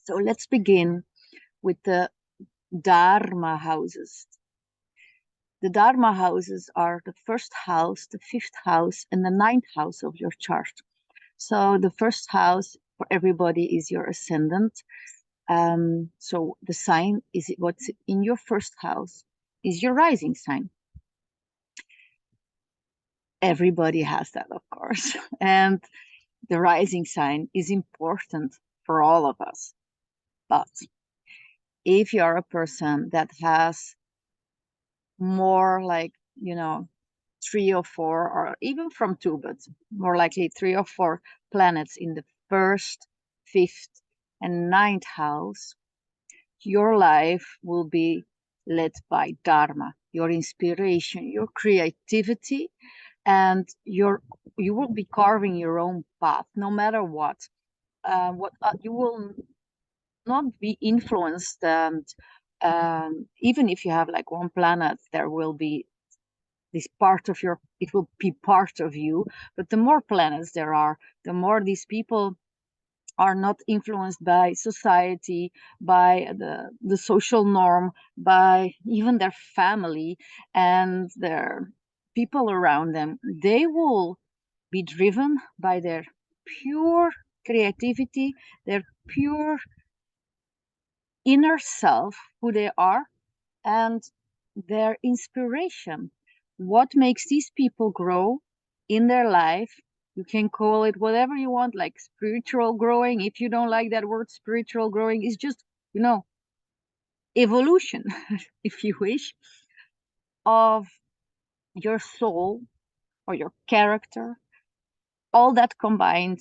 So let's begin with the Dharma houses. The Dharma houses are the first house, the fifth house, and the ninth house of your chart. So the first house for everybody is your ascendant. So the sign is what's in your first house is your rising sign. Everybody has that, of course. And the rising sign is important for all of us. But if you're a person that has more like, 3 or 4, or even from 2, but more likely 3 or 4 planets in the first, fifth, and ninth house, your life will be led by Dharma, your inspiration, your creativity, and you will be carving your own path, no matter what. You will not be influenced, and even if you have like one planet, there will be this part of it will be part of you. But the more planets there are, the more these people are not influenced by society, by the social norm, by even their family and their people around them. They will be driven by their pure creativity, their pure inner self, who they are, and their inspiration. What makes these people grow in their life? You can call it whatever you want, like spiritual growing. If you don't like that word, spiritual growing is just, evolution, if you wish, of your soul or your character, all that combined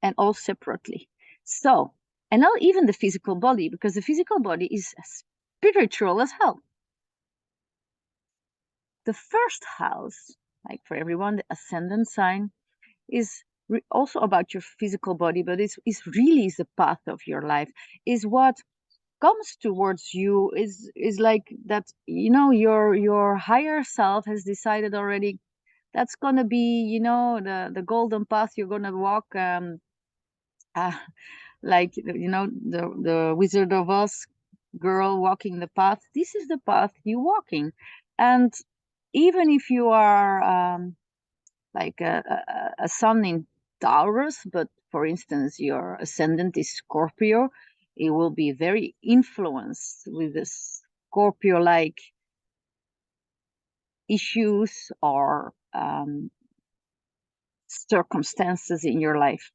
and all separately. So, and not even the physical body, because the physical body is spiritual as hell. The first house, like for everyone, the ascendant sign, is also about your physical body, but it's really the path of your life, is what comes towards you, is like that, your higher self has decided already that's gonna be, the golden path you're gonna walk, like, the Wizard of Oz girl walking the path. This is the path you're walking. And even if you are like a sun in Taurus, but for instance, your ascendant is Scorpio, it will be very influenced with the Scorpio-like issues or circumstances in your life.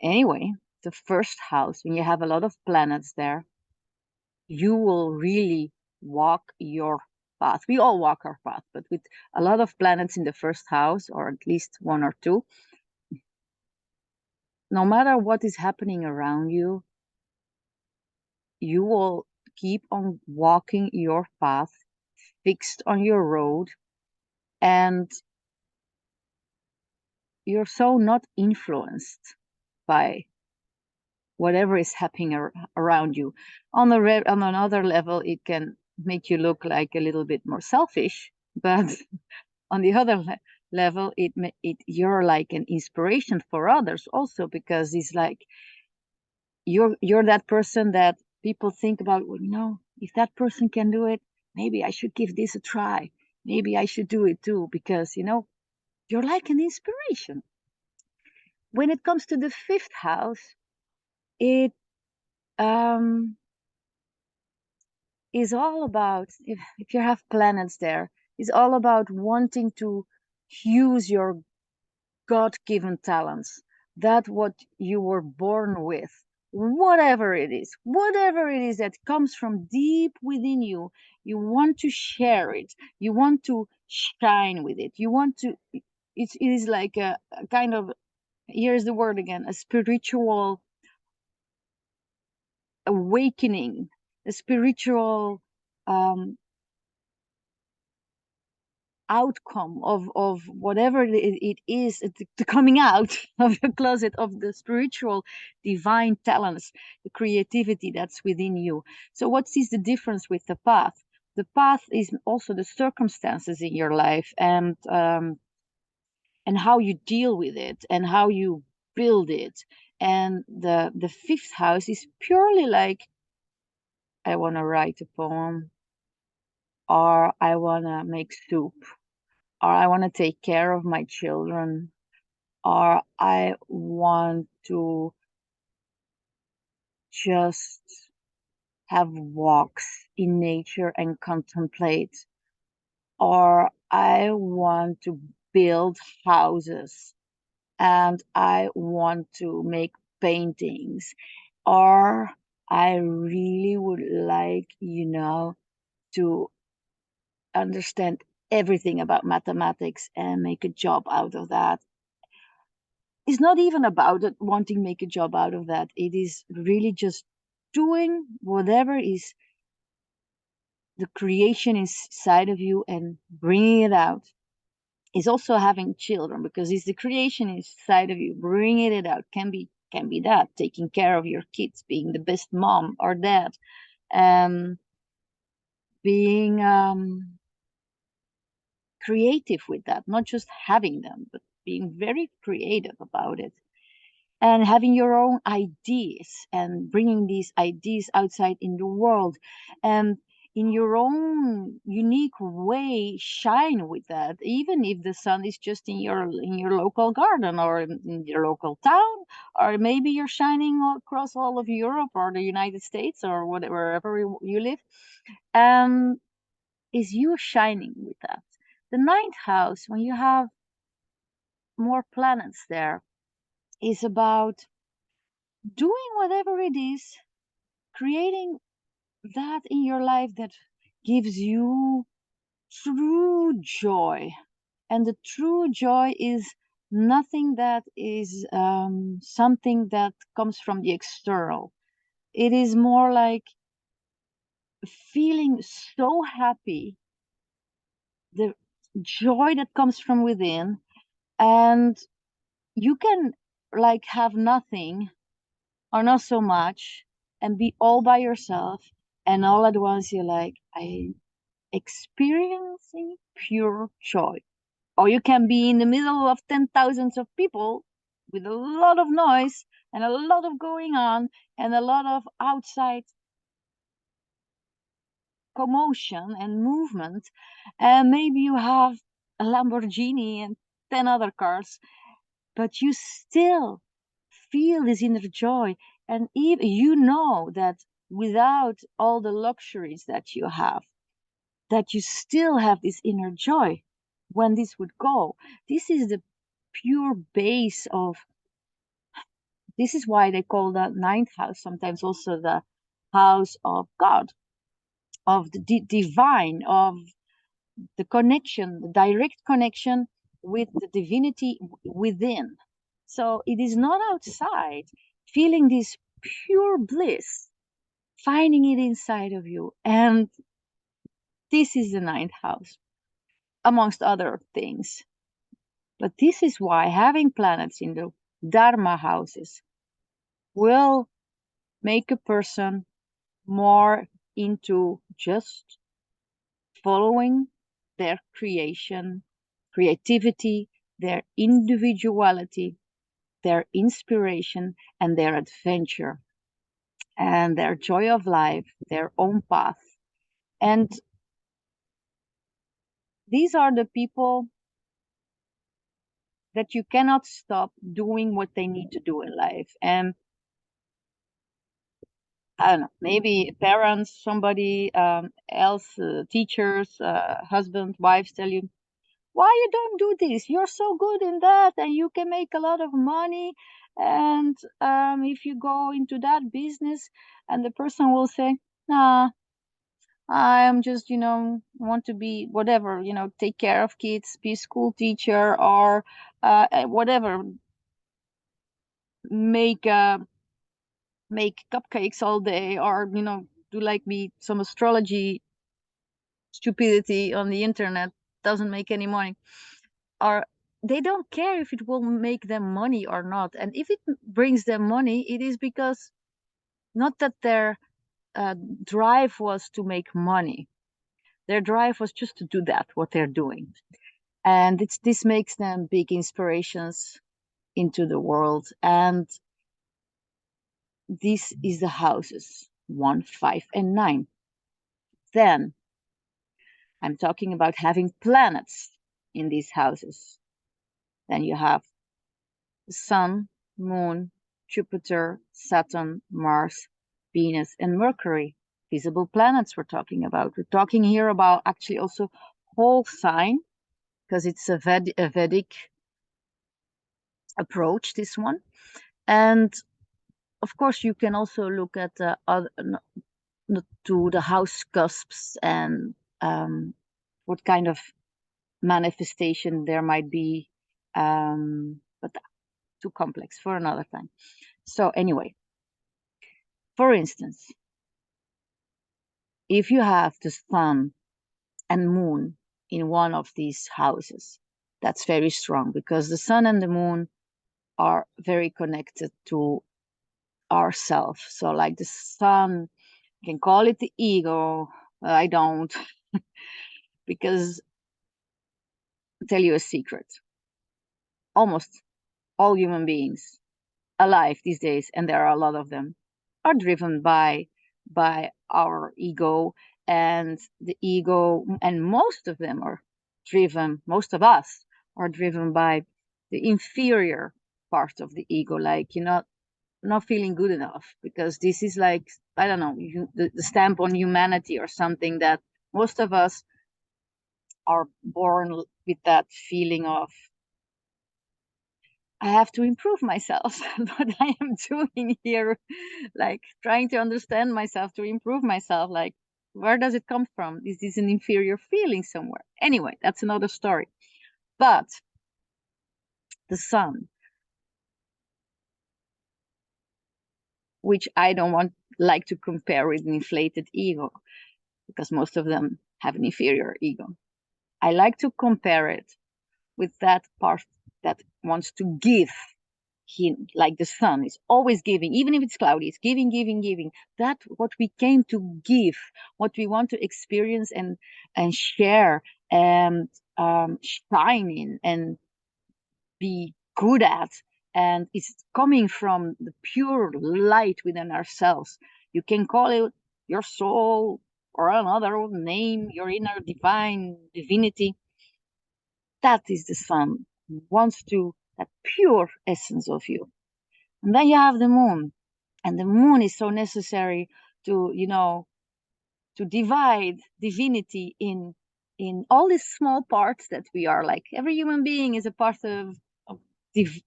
Anyway, the first house, when you have a lot of planets there, you will really walk your path. We all walk our path, but with a lot of planets in the first house, or at least 1 or 2, no matter what is happening around you, you will keep on walking your path, fixed on your road, and you're so not influenced by whatever is happening around you. On another level, it can make you look like a little bit more selfish, but on the other level, you're like an inspiration for others also, because it's like you're that person that people think about. Well, if that person can do it, maybe I should give this a try. Maybe I should do it too, because you're like an inspiration. When it comes to the fifth house, it is all about, if you have planets there, is all about wanting to use your God-given talents, that what you were born with, whatever it is that comes from deep within you. You want to share it, you want to shine with it, it is like a kind of, here's the word again, a spiritual awakening, a spiritual outcome of whatever it is, the coming out of the closet of the spiritual divine talents, the creativity that's within you. So what is the difference with the path? The path is also the circumstances in your life, and how you deal with it, and how you build it, And the fifth house is purely like, I want to write a poem, or I want to make soup, or I want to take care of my children, or I want to just have walks in nature and contemplate, or I want to build houses and I want to make paintings, or I really would like, to understand everything about mathematics and make a job out of that. It's not even about it, wanting to make a job out of that. It is really just doing whatever is the creation inside of you and bringing it out. Is also having children, because it's the creation inside of you, bringing it out. Can be that, taking care of your kids, being the best mom or dad, um, being creative with that, not just having them, but being very creative about it, and having your own ideas and bringing these ideas outside in the world, and in your own unique way shine with that, even if the sun is just in your local garden, or in your local town, or maybe you're shining across all of Europe or the United States or whatever, wherever you live, um is you shining with that. The ninth house, when you have more planets there, is about doing whatever it is, creating that in your life that gives you true joy. And the true joy is nothing that is something that comes from the external. It is more like feeling so happy, the joy that comes from within. And you can like have nothing or not so much and be all by yourself, and all at once you're like, I experiencing pure joy. Or you can be in the middle of 10,000s of people with a lot of noise and a lot of going on and a lot of outside commotion and movement, and maybe you have a Lamborghini and 10 other cars, but you still feel this inner joy. And even that without all the luxuries that you have, that you still have this inner joy when this would go. This is the pure base of, this is why they call that ninth house sometimes also the house of God, of the divine, of the connection, the direct connection with the divinity within. So it is not outside, feeling this pure bliss, finding it inside of you. And this is the ninth house, amongst other things. But this is why having planets in the Dharma houses will make a person more into just following their creativity, their individuality, their inspiration, and their adventure, and their joy of life, their own path. And these are the people that you cannot stop doing what they need to do in life. And I don't know, maybe parents, somebody else, teachers, husband, wives tell you, why you don't do this? You're so good in that, and you can make a lot of money. And if you go into that business, and the person will say, nah, I'm just, want to be whatever, take care of kids, be a school teacher, or whatever, make make cupcakes all day, or do like me some astrology stupidity on the internet, doesn't make any money, or they don't care if it will make them money or not. And if it brings them money, it is because not that their drive was to make money. Their drive was just to do that, what they're doing. And this makes them big inspirations into the world. And this is the houses 1, 5, and 9. Then I'm talking about having planets in these houses. Then you have the Sun, Moon, Jupiter, Saturn, Mars, Venus, and Mercury. Visible planets we're talking about. We're talking here about actually also whole sign, because it's a Vedic approach, this one. And of course, you can also look at to the house cusps and what kind of manifestation there might be, but too complex for another time. So anyway, for instance, if you have the sun and moon in one of these houses, that's very strong, because the sun and the moon are very connected to ourself. So like the sun, you can call it the ego. I don't, because I'll tell you a secret. Almost all human beings alive these days, and there are a lot of them, are driven by our ego. And the ego, and most of them are driven, most of us are driven by the inferior part of the ego, like, not feeling good enough, because this is like, I don't know, the stamp on humanity or something, that most of us are born with that feeling of, I have to improve myself. What I am doing here, like trying to understand myself, to improve myself, like, where does it come from? Is this an inferior feeling somewhere? Anyway, that's another story. But the sun, which I don't like to compare with an inflated ego, because most of them have an inferior ego. I like to compare it with that part that wants to give. Like the sun is always giving, even if it's cloudy, it's giving, giving, giving. That what we came to give, what we want to experience and share and shine in and be good at. And it's coming from the pure light within ourselves. You can call it your soul or another name, your inner divine divinity. That is the sun, wants to, that pure essence of you. And then you have the moon, and the moon is so necessary to, to divide divinity in all these small parts that we are. Like every human being is a part of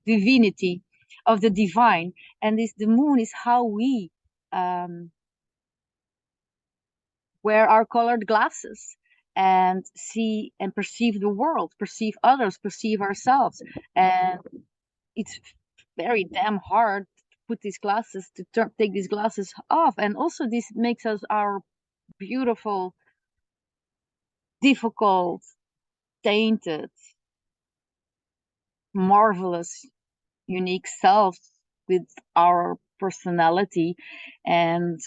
divinity, of the divine. And the moon is how we wear our colored glasses and see and perceive the world, perceive others, perceive ourselves. And it's very damn hard to put these glasses, to take these glasses off. And also this makes us our beautiful, difficult, tainted, marvelous, unique selves with our personality and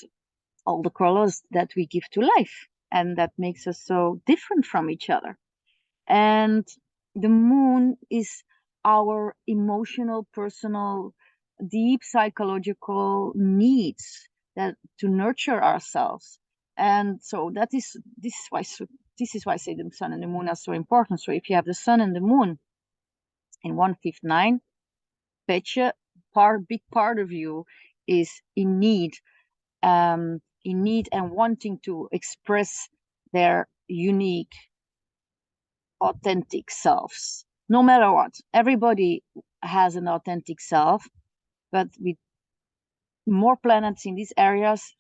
all the colors that we give to life. And that makes us so different from each other. And the moon is our emotional, personal, deep psychological needs, that to nurture ourselves. And so this is why I say the sun and the moon are so important. So if you have the sun and the moon in 159, betcha big part of you is in need and wanting to express their unique, authentic selves, no matter what. Everybody has an authentic self, but with more planets in these areas,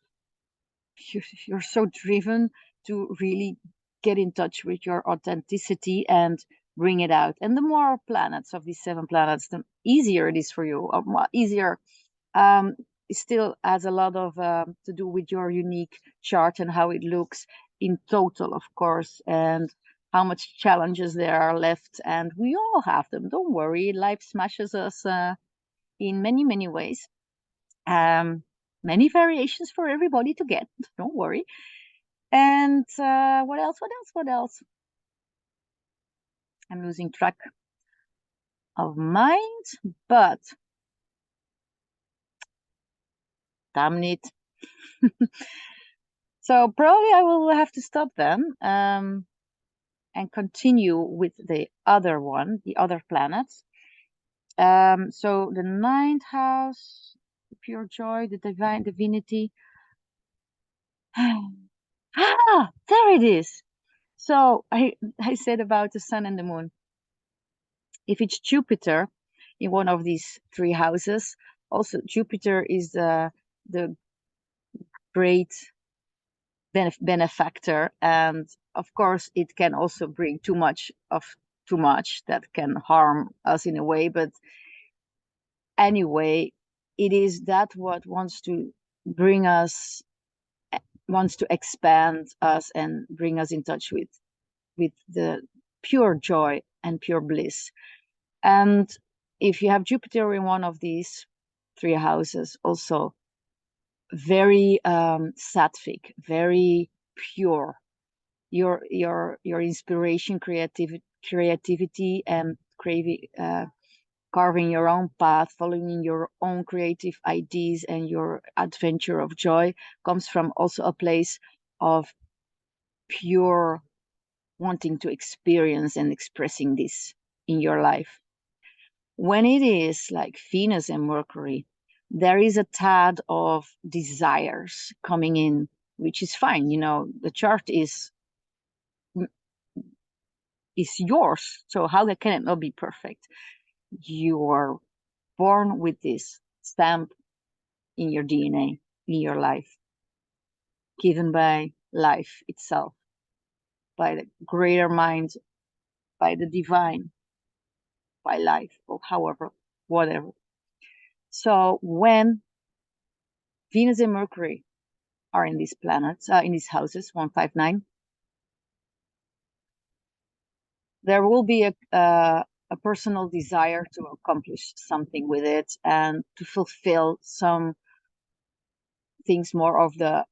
you're so driven to really get in touch with your authenticity and bring it out. And the more planets of these 7 planets, the easier it is for you, or more easier. It still has a lot of to do with your unique chart and how it looks in total, of course, and how much challenges there are left. And we all have them. Don't worry, life smashes us in many, many ways. Many variations for everybody to get. Don't worry. And what else? What else? What else? I'm losing track of mind, but damn it. So probably I will have to stop then and continue with the other one, the other planets. So the ninth house, the pure joy, the divine divinity. There it is. So I said about the sun and the moon. If it's Jupiter in one of these three houses, also Jupiter is the great benefactor, and of course it can also bring too much that can harm us in a way. But anyway, it is that what wants to bring us, wants to expand us and bring us in touch with the pure joy and pure bliss. And if you have Jupiter in one of these three houses, also very sattvic, very pure. Your inspiration, creativity, and carving your own path, following your own creative ideas, and your adventure of joy comes from also a place of pure wanting to experience and expressing this in your life. When it is like Venus and Mercury, there is a tad of desires coming in, which is fine. The chart is yours, so how can it not be perfect? You are born with this stamp in your DNA, in your life, given by life itself, by the greater mind, by the divine, by life, or however, whatever. So when Venus and Mercury are in these planets, in these houses, 159, there will be a personal desire to accomplish something with it and to fulfill some things more of the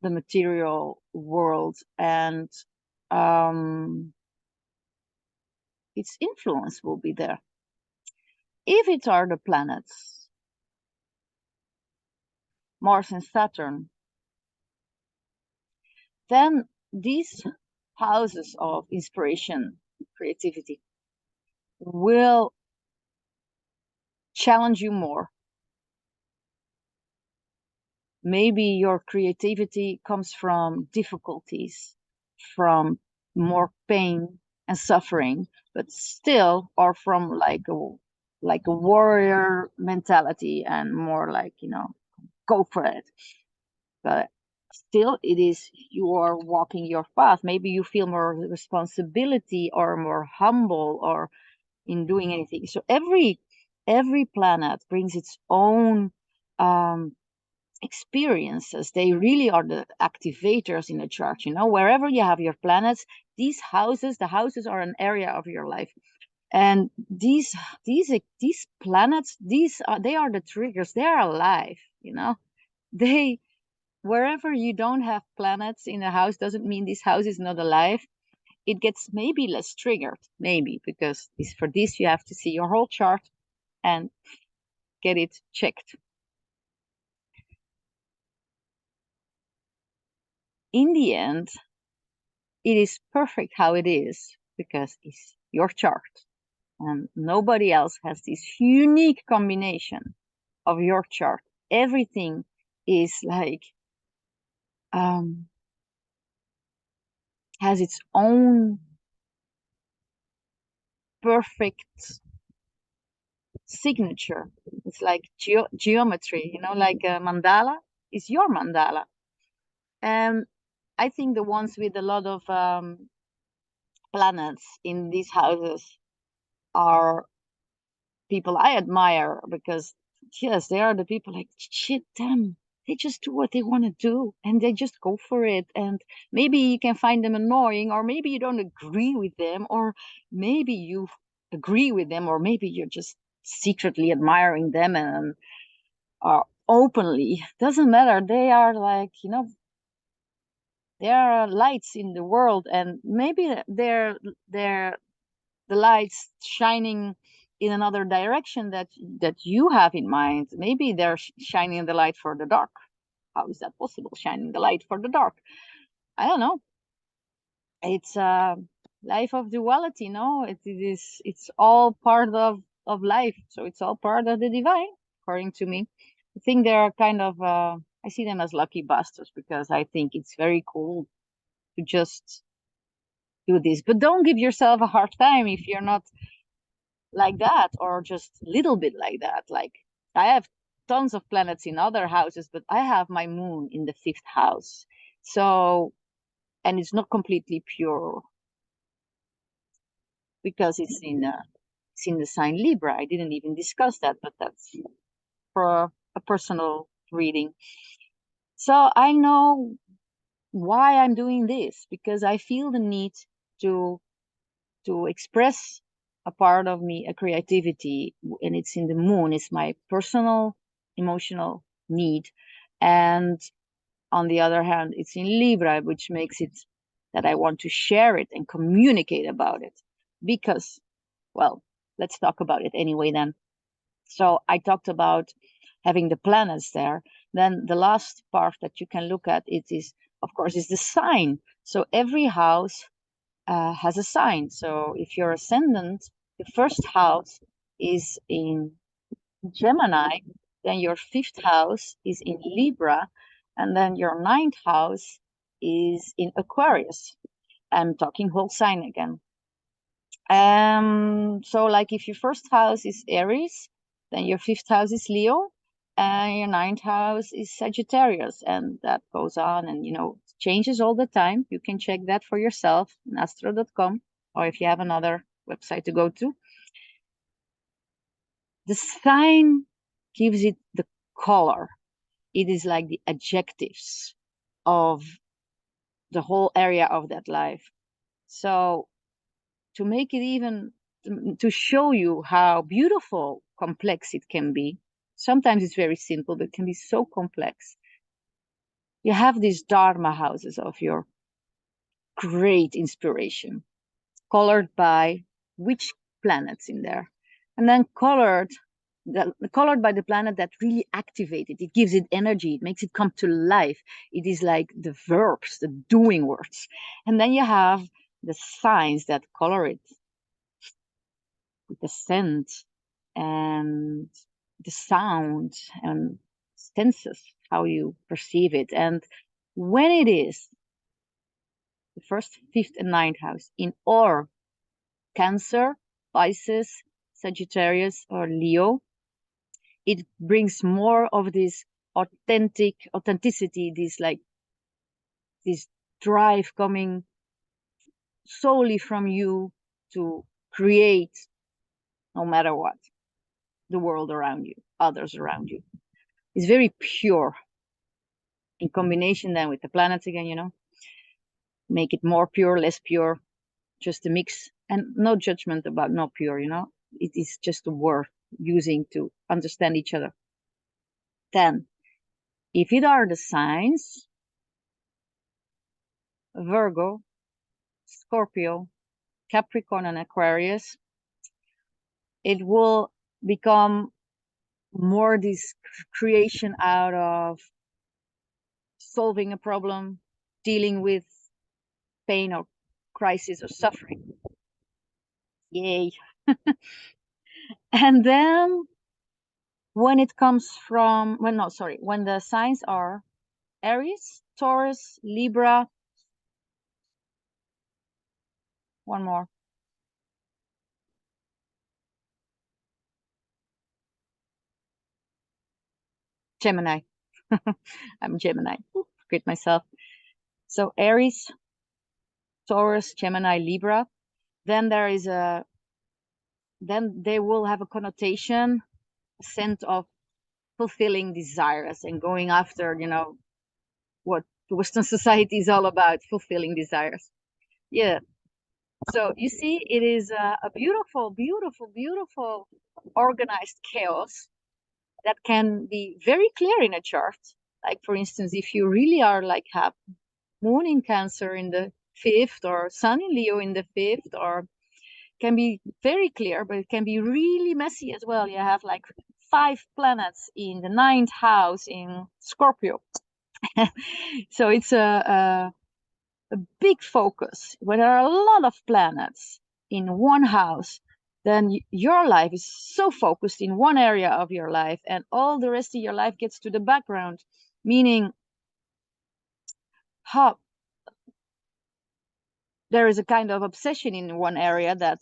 material world, and its influence will be there. If it are the planets Mars and Saturn, then these houses of inspiration, creativity, will challenge you more. Maybe your creativity comes from difficulties, from more pain and suffering, but still, or from like a warrior mentality and more like, go for it. But still, it is, you are walking your path. Maybe you feel more responsibility or more humble or in doing anything. So every planet brings its own experiences. They really are the activators in the chart. Wherever you have your planets, the houses are an area of your life, and these planets, they are the triggers. They are alive. They Wherever you don't have planets in a house doesn't mean this house is not alive. It gets maybe less triggered, maybe, because for this you have to see your whole chart and get it checked. In the end, it is perfect how it is because it's your chart, and nobody else has this unique combination of your chart. Everything is like has its own perfect signature. It's like geometry, like a mandala is your mandala. And I think the ones with a lot of planets in these houses are people I admire, because yes, they are the people like, shit, damn, they just do what they want to do and they just go for it. And maybe you can find them annoying, or maybe you don't agree with them, or maybe you agree with them, or maybe you're just secretly admiring them and are openly, doesn't matter. They are like, there are lights in the world, and maybe they're the lights shining in another direction that you have in mind. Maybe they're shining the light for the dark. How is that possible? Shining the light for the dark. I don't know. It's a life of duality, no? It's all part of life. So it's all part of the divine, according to me. I think they are kind of I see them as lucky bastards because I think it's very cool to just do this. But don't give yourself a hard time if you're not like that or just a little bit like that. Like I have tons of planets in other houses, but I have my moon in the 5th house. So, and it's not completely pure because it's in the sign Libra. I didn't even discuss that, but that's for a personal reading. So I know why I'm doing this because I feel the need to express a part of me, a creativity, and it's in the moon. It's my personal emotional need, and on the other hand, it's in Libra, which makes it that I want to share it and communicate about it because, well, let's talk about it anyway then. So I talked about having the planets there. Then the last part that you can look at it is, of course, is the sign. So every house has a sign. So if your ascendant, the 1st house is in Gemini, then your 5th house is in Libra, and then your 9th house is in Aquarius. I'm talking whole sign again. So like if your 1st house is Aries, then your 5th house is Leo, and your 9th house is Sagittarius, and that goes on, and changes all the time. You can check that for yourself on astro.com, or if you have another website to go to. The sign gives it the color. It is like the adjectives of the whole area of that life. So to make it even, to show you how beautiful, complex it can be. Sometimes it's very simple, but it can be so complex. You have these Dharma houses of your great inspiration, colored by which planets in there, and then colored by the planet that really activated it. Gives it energy. It makes it come to life. It is like the verbs, the doing words. And then you have the signs that color it with the scent and the sound and senses, how you perceive it. And when it is the 1st, 5th, and 9th house in or Cancer, Pisces, Sagittarius, or Leo, it brings more of this authenticity, this drive coming solely from you to create, no matter what, the world around you, others around you. It's very pure. In combination then with the planets again, make it more pure, less pure, just a mix, and no judgment about not pure, it is just a word using to understand each other. Then, if it are the signs, Virgo, Scorpio, Capricorn, and Aquarius, it will become more this creation out of solving a problem, dealing with pain or crisis or suffering. Yay. And then when it comes from, when the signs are Aries, Taurus, Libra, one more, Gemini. I'm Gemini. Forget myself. So Aries, Taurus, Gemini, Libra. Then then they will have a connotation, a sense of fulfilling desires and going after, what the Western society is all about, fulfilling desires. Yeah. So you see, it is a beautiful, beautiful, beautiful organized chaos that can be very clear in a chart. Like, for instance, if you really are like have moon in Cancer in the 5th or sun in Leo in the 5th, or can be very clear, but it can be really messy as well. You have like 5 planets in the ninth house in Scorpio. So it's a big focus. When there are a lot of planets in one house, then your life is so focused in one area of your life, and all the rest of your life gets to the background, meaning how there is a kind of obsession in one area that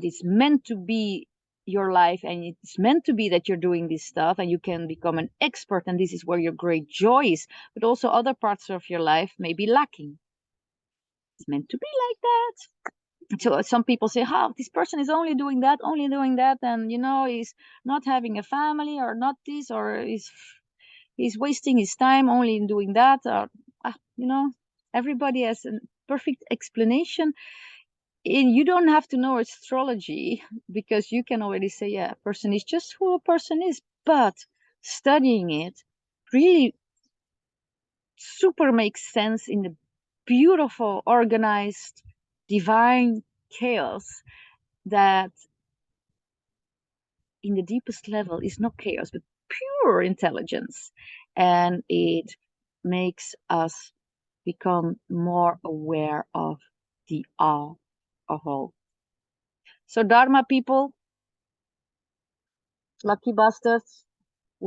is meant to be your life, and it's meant to be that you're doing this stuff and you can become an expert, and this is where your great joy is. But also other parts of your life may be lacking. It's meant to be like that. So some people say, "Oh, this person is only doing that, and he's not having a family, or not this, or he's wasting his time only in doing that." Or everybody has a perfect explanation. And you don't have to know astrology, because you can already say, yeah, a person is just who a person is. But studying it really super makes sense in the beautiful, organized, divine chaos that in the deepest level is not chaos, but pure intelligence. And it makes us become more aware of the awe of all. So, Dharma people, lucky bastards, I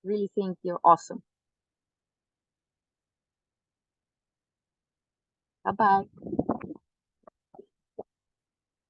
really think you're awesome. Bye bye.